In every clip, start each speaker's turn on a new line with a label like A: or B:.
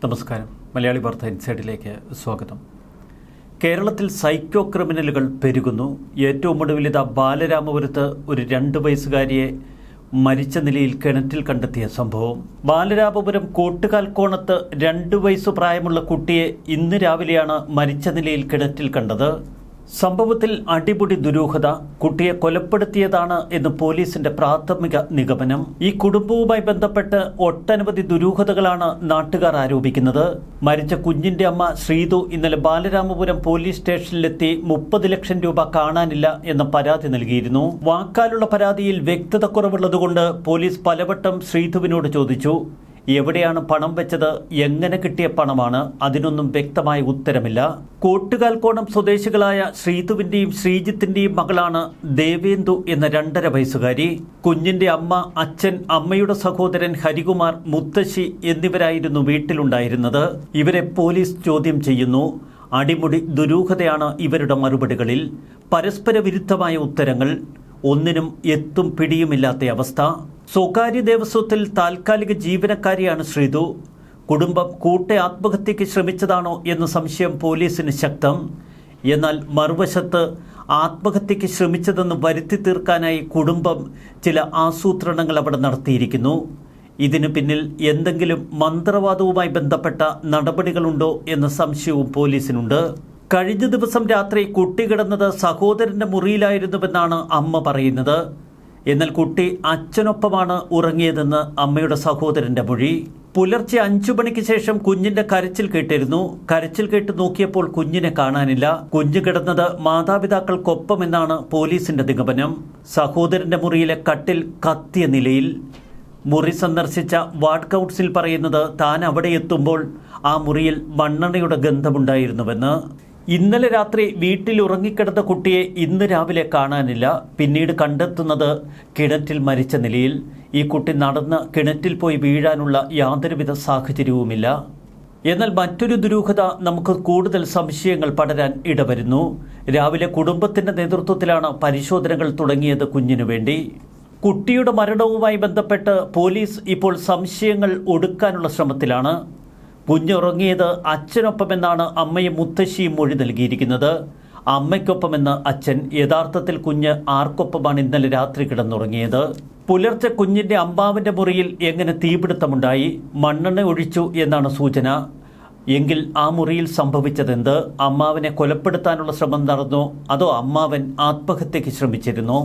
A: നമസ്കാരം. മലയാളി വാർത്ത ഇൻസൈഡിലേക്ക് സ്വാഗതം. കേരളത്തിൽ സൈക്കോ ക്രിമിനലുകൾ പെരുകുന്നു. ഏറ്റവും ഒടുവിലിത ബാലരാമപുരത്ത് ഒരു 2 വയസ്സുകാരിയെ മരിച്ച നിലയിൽ കിണറ്റിൽ കണ്ടെത്തിയ സംഭവം. ബാലരാമപുരം കോട്ടുകാൽക്കോണത്ത് 2 വയസ്സു പ്രായമുള്ള കുട്ടിയെ ഇന്ന് രാവിലെയാണ് മരിച്ച നിലയിൽ കിണറ്റിൽ കണ്ടത്. സംഭവത്തിൽ അടിപിടി ദുരൂഹത, കുട്ടിയെ കൊലപ്പെടുത്തിയതാണ് എന്ന് പോലീസിന്റെ പ്രാഥമിക നിഗമനം. ഈ കുടുംബവുമായി ബന്ധപ്പെട്ട് ഒട്ടനവധി ദുരൂഹതകളാണ് നാട്ടുകാർ ആരോപിക്കുന്നത്. മരിച്ച കുഞ്ഞിന്റെ അമ്മ ശ്രീതു ഇന്നലെ ബാലരാമപുരം പോലീസ് സ്റ്റേഷനിലെത്തി 30 ലക്ഷം രൂപ കാണാനില്ല എന്ന പരാതി നൽകിയിരുന്നു. വാക്കാലുള്ള പരാതിയിൽ വ്യക്തത കുറവുള്ളതുകൊണ്ട് പോലീസ് പലവട്ടം ശ്രീതുവിനോട് ചോദിച്ചു, എവിടെയാണ് പണം വെച്ചത്, എങ്ങനെ കിട്ടിയ പണമാണ്, അതിനൊന്നും വ്യക്തമായ ഉത്തരമില്ല. കോട്ടുകാൽക്കോണം സ്വദേശികളായ ശ്രീതുവിന്റെയും ശ്രീജിത്തിന്റെയും മകളാണ് ദേവേന്ദു എന്ന 2.5 വയസ്സുകാരി. കുഞ്ഞിന്റെ അമ്മ, അച്ഛൻ, അമ്മയുടെ സഹോദരൻ ഹരികുമാർ, മുത്തശ്ശി എന്നിവരായിരുന്നു വീട്ടിലുണ്ടായിരുന്നത്. ഇവരെ പോലീസ് ചോദ്യം ചെയ്യുന്നു. അടിമുടി ദുരൂഹതയാണ് ഇവരുടെ മറുപടികളിൽ. പരസ്പര വിരുദ്ധമായ ഉത്തരങ്ങൾ, ഒന്നിനും എത്തും പിടിയുമില്ലാത്ത അവസ്ഥ. സ്വകാര്യ ദേവസ്വത്തിൽ താൽക്കാലിക ജീവനക്കാരിയാണ് ശ്രീതു. കുടുംബം ആത്മഹത്യയ്ക്ക് ശ്രമിച്ചതാണോ എന്ന സംശയം പോലീസിന് ശക്തം. എന്നാൽ മറുവശത്ത് ആത്മഹത്യയ്ക്ക് ശ്രമിച്ചതെന്ന് വരുത്തി തീർക്കാനായി കുടുംബം ചില ആസൂത്രണങ്ങൾ അവിടെ നടത്തിയിരിക്കുന്നു. ഇതിനു പിന്നിൽ എന്തെങ്കിലും മന്ത്രവാദവുമായി ബന്ധപ്പെട്ട നടപടികളുണ്ടോ എന്ന സംശയവും പോലീസിനുണ്ട്. കഴിഞ്ഞ ദിവസം രാത്രി കുട്ടി കിടന്നത് സഹോദരന്റെ മുറിയിലായിരുന്നുവെന്നാണ് അമ്മ പറയുന്നത്. എന്നാൽ കുട്ടി അച്ഛനൊപ്പമാണ് ഉറങ്ങിയതെന്ന് അമ്മയുടെ സഹോദരന്റെ മൊഴി. പുലർച്ചെ 5 മണിക്ക് ശേഷം കുഞ്ഞിന്റെ കരച്ചിൽ കേട്ടിരുന്നു. കരച്ചിൽ കേട്ട് നോക്കിയപ്പോൾ കുഞ്ഞിനെ കാണാനില്ല. കുഞ്ഞ് കിടന്നത് മാതാപിതാക്കൾക്കൊപ്പമെന്നാണ് പോലീസിന്റെ നിഗമനം. സഹോദരന്റെ മുറിയിലെ കട്ടിൽ കത്തിയ നിലയിൽ. മുറി സന്ദർശിച്ച വാർഡ് കൗൺസിൽ പറയുന്നത് താൻ അവിടെ എത്തുമ്പോൾ ആ മുറിയിൽ മണ്ണെണ്ണയുടെ ഗന്ധമുണ്ടായിരുന്നുവെന്ന്. ഇന്നലെ രാത്രി വീട്ടിൽ ഉറങ്ങിക്കിടന്ന കുട്ടിയെ ഇന്ന് രാവിലെ കാണാനില്ല. പിന്നീട് കണ്ടെത്തുന്നത് കിണറ്റിൽ മരിച്ച നിലയിൽ. ഈ കുട്ടി നടന്ന് കിണറ്റിൽ പോയി വീഴാനുള്ള യാതൊരുവിധ സാഹചര്യവുമില്ല. എന്നാൽ മറ്റൊരു ദുരൂഹത നമുക്ക് കൂടുതൽ സംശയങ്ങൾ പടരാൻ ഇടവരുന്നു. രാവിലെ കുടുംബത്തിന്റെ നേതൃത്വത്തിലാണ് പരിശോധനകൾ തുടങ്ങിയത് കുഞ്ഞിനു വേണ്ടി. കുട്ടിയുടെ മരണവുമായി ബന്ധപ്പെട്ട് പോലീസ് ഇപ്പോൾ സംശയങ്ങൾ ഒടുക്കാനുള്ള ശ്രമത്തിലാണ്. കുഞ്ഞുറങ്ങിയത് അച്ഛനൊപ്പമെന്നാണ് അമ്മയും മുത്തശ്ശിയും മൊഴി നൽകിയിരിക്കുന്നത്. അമ്മയ്ക്കൊപ്പമെന്ന് അച്ഛൻ. യഥാർത്ഥത്തിൽ കുഞ്ഞ് ആർക്കൊപ്പമാണ് ഇന്നലെ രാത്രി കിടന്നുറങ്ങിയത്? പുലർച്ചെ കുഞ്ഞിന്റെ അമ്മാവിന്റെ മുറിയിൽ എങ്ങനെ തീപിടുത്തമുണ്ടായി? മണ്ണെണ്ണ ഒഴിച്ചു എന്നാണ് സൂചന. എങ്കിൽ ആ മുറിയിൽ സംഭവിച്ചതെന്ത്? അമ്മാവനെ കൊലപ്പെടുത്താനുള്ള ശ്രമം നടന്നോ, അതോ അമ്മാവൻ ആത്മഹത്യയ്ക്ക് ശ്രമിച്ചിരുന്നോ?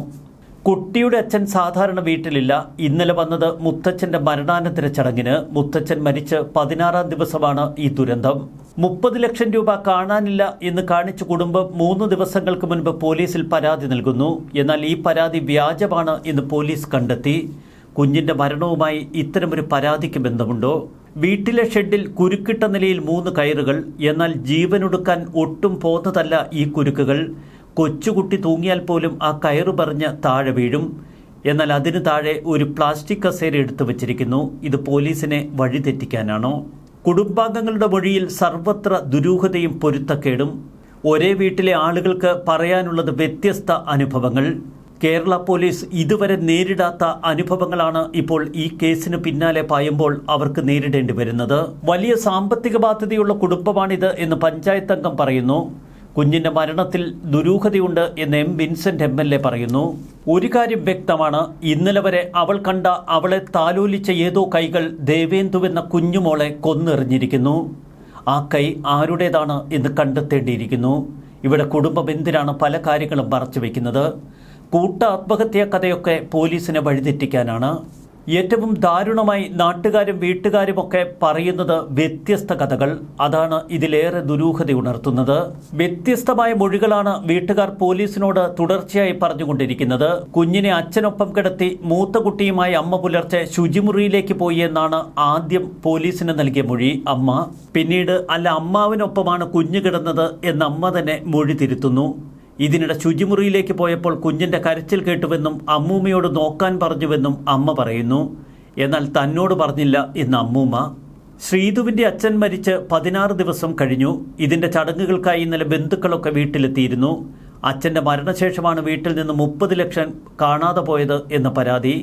A: കുട്ടിയുടെ അച്ഛൻ സാധാരണ വീട്ടിലില്ല. ഇന്നലെ വന്നത് മുത്തച്ഛന്റെ മരണാനന്തര ചടങ്ങിന്. മുത്തച്ഛൻ മരിച്ച് 16-ാം ദിവസമാണ് ഈ ദുരന്തം. 30 ലക്ഷം രൂപ കാണാനില്ല എന്ന് കാണിച്ച് കുടുംബം 3 ദിവസങ്ങൾക്ക് മുൻപ് പോലീസിൽ പരാതി നൽകുന്നു. എന്നാൽ ഈ പരാതി വ്യാജമാണ് എന്ന് പോലീസ് കണ്ടെത്തി. കുഞ്ഞിന്റെ മരണവുമായി ഇത്തരമൊരു പരാതിക്ക് ബന്ധമുണ്ടോ? വീട്ടിലെ ഷെഡിൽ കുരുക്കിട്ട നിലയിൽ 3 കയറുകൾ. എന്നാൽ ജീവനൊടുക്കാൻ ഒട്ടും പോന്നതല്ല ഈ കുരുക്കുകൾ. കൊച്ചുകുട്ടി തൂങ്ങിയാൽ പോലും ആ കയറു പറഞ്ഞ് താഴെ വീഴും. എന്നാൽ അതിന് താഴെ ഒരു പ്ലാസ്റ്റിക് കസേര എടുത്തു വച്ചിരിക്കുന്നു. ഇത് പോലീസിനെ വഴിതെറ്റിക്കാനാണോ? കുടുംബാംഗങ്ങളുടെ മൊഴിയിൽ സർവത്ര ദുരൂഹതയും പൊരുത്തക്കേടും. ഒരേ വീട്ടിലെ ആളുകൾക്ക് പറയാനുള്ളത് വ്യത്യസ്ത അനുഭവങ്ങൾ. കേരള പോലീസ് ഇതുവരെ നേരിടാത്ത അനുഭവങ്ങളാണ് ഇപ്പോൾ ഈ കേസിന് പിന്നാലെ പായുമ്പോൾ അവർക്ക് നേരിടേണ്ടി വരുന്നത്. വലിയ സാമ്പത്തിക ബാധ്യതയുള്ള കുടുംബമാണിത് എന്ന് പഞ്ചായത്ത് അംഗം പറയുന്നു. കുഞ്ഞിന്റെ മരണത്തിൽ ദുരൂഹതയുണ്ട് എന്ന് എം വിൻസെന്റ് MLA പറയുന്നു. ഒരു കാര്യം വ്യക്തമാണ്, ഇന്നലെ വരെ അവൾ കണ്ട, അവളെ താലോലിച്ച ഏതോ കൈകൾ ദേവേന്ദുവെന്ന കുഞ്ഞുമോളെ കൊന്നെറിഞ്ഞിരിക്കുന്നു. ആ കൈ ആരുടേതാണ് എന്ന് കണ്ടെത്തേണ്ടിയിരിക്കുന്നു. ഇവിടെ കുടുംബം എന്തിനാണ് പല കാര്യങ്ങളും മറച്ചു വയ്ക്കുന്നത്? ആത്മഹത്യാ കഥയൊക്കെ പോലീസിനെ വഴിതെറ്റിക്കാനാണ്. ഏറ്റവും ദാരുണമായി നാട്ടുകാരും വീട്ടുകാരുമൊക്കെ പറയുന്നത് വ്യത്യസ്ത കഥകൾ. അതാണ് ഇതിലേറെ ദുരൂഹത ഉണർത്തുന്നത്. വ്യത്യസ്തമായ മൊഴികളാണ് വീട്ടുകാർ പോലീസിനോട് തുടർച്ചയായി പറഞ്ഞുകൊണ്ടിരിക്കുന്നത്. കുഞ്ഞിനെ അച്ഛനൊപ്പം കിടത്തി മൂത്ത കുട്ടിയുമായി അമ്മ പുലർച്ചെ ശുചിമുറിയിലേക്ക് പോയി എന്നാണ് ആദ്യം പോലീസിന് നൽകിയ മൊഴി അമ്മ. പിന്നീട് അല്ല, അമ്മാവിനൊപ്പമാണ് കുഞ്ഞു കിടന്നത് എന്ന് അമ്മ തന്നെ മൊഴി തിരുത്തുന്നു. ഇതിനിടെ ശുചിമുറിയിലേക്ക് പോയപ്പോൾ കുഞ്ഞിന്റെ കരച്ചിൽ കേട്ടുവെന്നും അമ്മൂമ്മയോട് നോക്കാൻ പറഞ്ഞുവെന്നും അമ്മ പറയുന്നു. എന്നാൽ തന്നോട് പറഞ്ഞില്ല എന്ന് അമ്മൂമ്മ. ശ്രീതുവിന്റെ അച്ഛൻ മരിച്ച് 16 ദിവസം കഴിഞ്ഞു. ഇതിന്റെ ചടങ്ങുകൾക്കായി ഇന്നലെ ബന്ധുക്കളൊക്കെ വീട്ടിലെത്തിയിരുന്നു. അച്ഛന്റെ മരണശേഷമാണ് വീട്ടിൽ നിന്ന് 30 ലക്ഷം കാണാതെ പോയത് എന്ന പരാതി.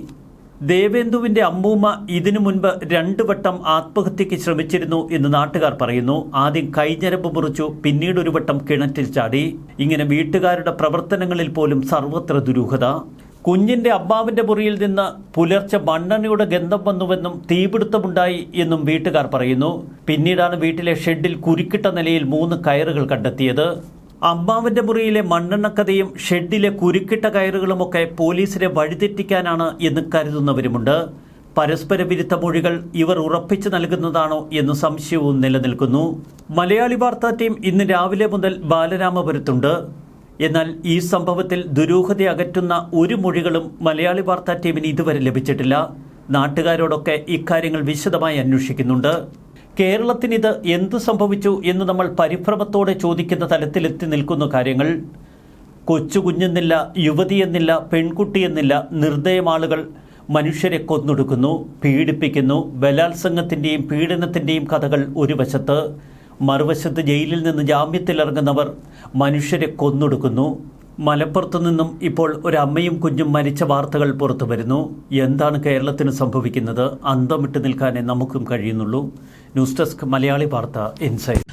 A: ദേവേന്ദുവിന്റെ അമ്മൂമ്മ ഇതിനു മുൻപ് 2 വട്ടം ആത്മഹത്യയ്ക്ക് ശ്രമിച്ചിരുന്നു എന്ന് നാട്ടുകാർ പറയുന്നു. ആദ്യം കൈഞ്ഞരമ്പ് മുറിച്ചു, പിന്നീട് ഒരു വട്ടം കിണറ്റിൽ ചാടി. ഇങ്ങനെ വീട്ടുകാരുടെ പ്രവർത്തനങ്ങളിൽ പോലും സർവത്ര ദുരൂഹത. കുഞ്ഞിന്റെ അമ്മാവിന്റെ മുറിയിൽ നിന്ന് പുലർച്ചെ മണ്ണെണ്ണയുടെ ഗന്ധം വന്നുവെന്നും തീപിടുത്തമുണ്ടായി എന്നും വീട്ടുകാർ പറയുന്നു. പിന്നീടാണ് വീട്ടിലെ ഷെഡിൽ കുരുക്കിട്ട നിലയിൽ 3 കയറുകൾ കണ്ടെത്തിയത്. അമ്മാവിന്റെ മുറിയിലെ മണ്ണെണ്ണക്കഥയും ഷെഡിലെ കുരുക്കിട്ട കയറുകളുമൊക്കെ പോലീസിനെ വഴിതെറ്റിക്കാനാണ് എന്ന് കരുതുന്നവരുമുണ്ട്. പരസ്പര വിരുദ്ധ മൊഴികൾ ഇവർ ഉറപ്പിച്ചു നൽകുന്നതാണോ എന്ന് സംശയവും നിലനിൽക്കുന്നു. മലയാളി വാർത്താ ടീം ഇന്ന് രാവിലെ മുതൽ ബാലരാമപുരത്തുണ്ട്. എന്നാൽ ഈ സംഭവത്തിൽ ദുരൂഹത അകറ്റുന്ന ഒരു മൊഴികളും മലയാളി വാർത്താ ടീമിന് ഇതുവരെ ലഭിച്ചിട്ടില്ല. നാട്ടുകാരോടൊക്കെ ഇക്കാര്യങ്ങൾ വിശദമായി അന്വേഷിക്കുന്നുണ്ട്. കേരളത്തിനിത് എന്തു സംഭവിച്ചു എന്ന് നമ്മൾ പരിഭ്രമത്തോടെ ചോദിക്കുന്ന തലത്തിലെത്തി നിൽക്കുന്ന കാര്യങ്ങൾ. കൊച്ചു കുഞ്ഞെന്നില്ല, യുവതിയെന്നില്ല, പെൺകുട്ടിയെന്നില്ല, നിർദ്ദയമാളുകൾ മനുഷ്യരെ കൊന്നൊടുക്കുന്നു, പീഡിപ്പിക്കുന്നു. ബലാത്സംഗത്തിൻ്റെയും പീഡനത്തിൻ്റെയും കഥകൾ ഒരു വശത്ത്, മറുവശത്ത് ജയിലിൽ നിന്ന് ജാമ്യത്തിലിറങ്ങുന്നവർ മനുഷ്യരെ കൊന്നൊടുക്കുന്നു. മലപ്പുറത്തു നിന്നും ഇപ്പോൾ ഒരു അമ്മയും കുഞ്ഞും മരിച്ച വാർത്തകൾ പുറത്തു വരുന്നു. എന്താണ് കേരളത്തിന് സംഭവിക്കുന്നത്? അന്തം വിട്ടു നിൽക്കാനേ നമുക്കും കഴിയുന്നുള്ളൂ. ന്യൂസ് ഡെസ്ക് മലയാളി വാർത്ത ഇൻസൈഡ്.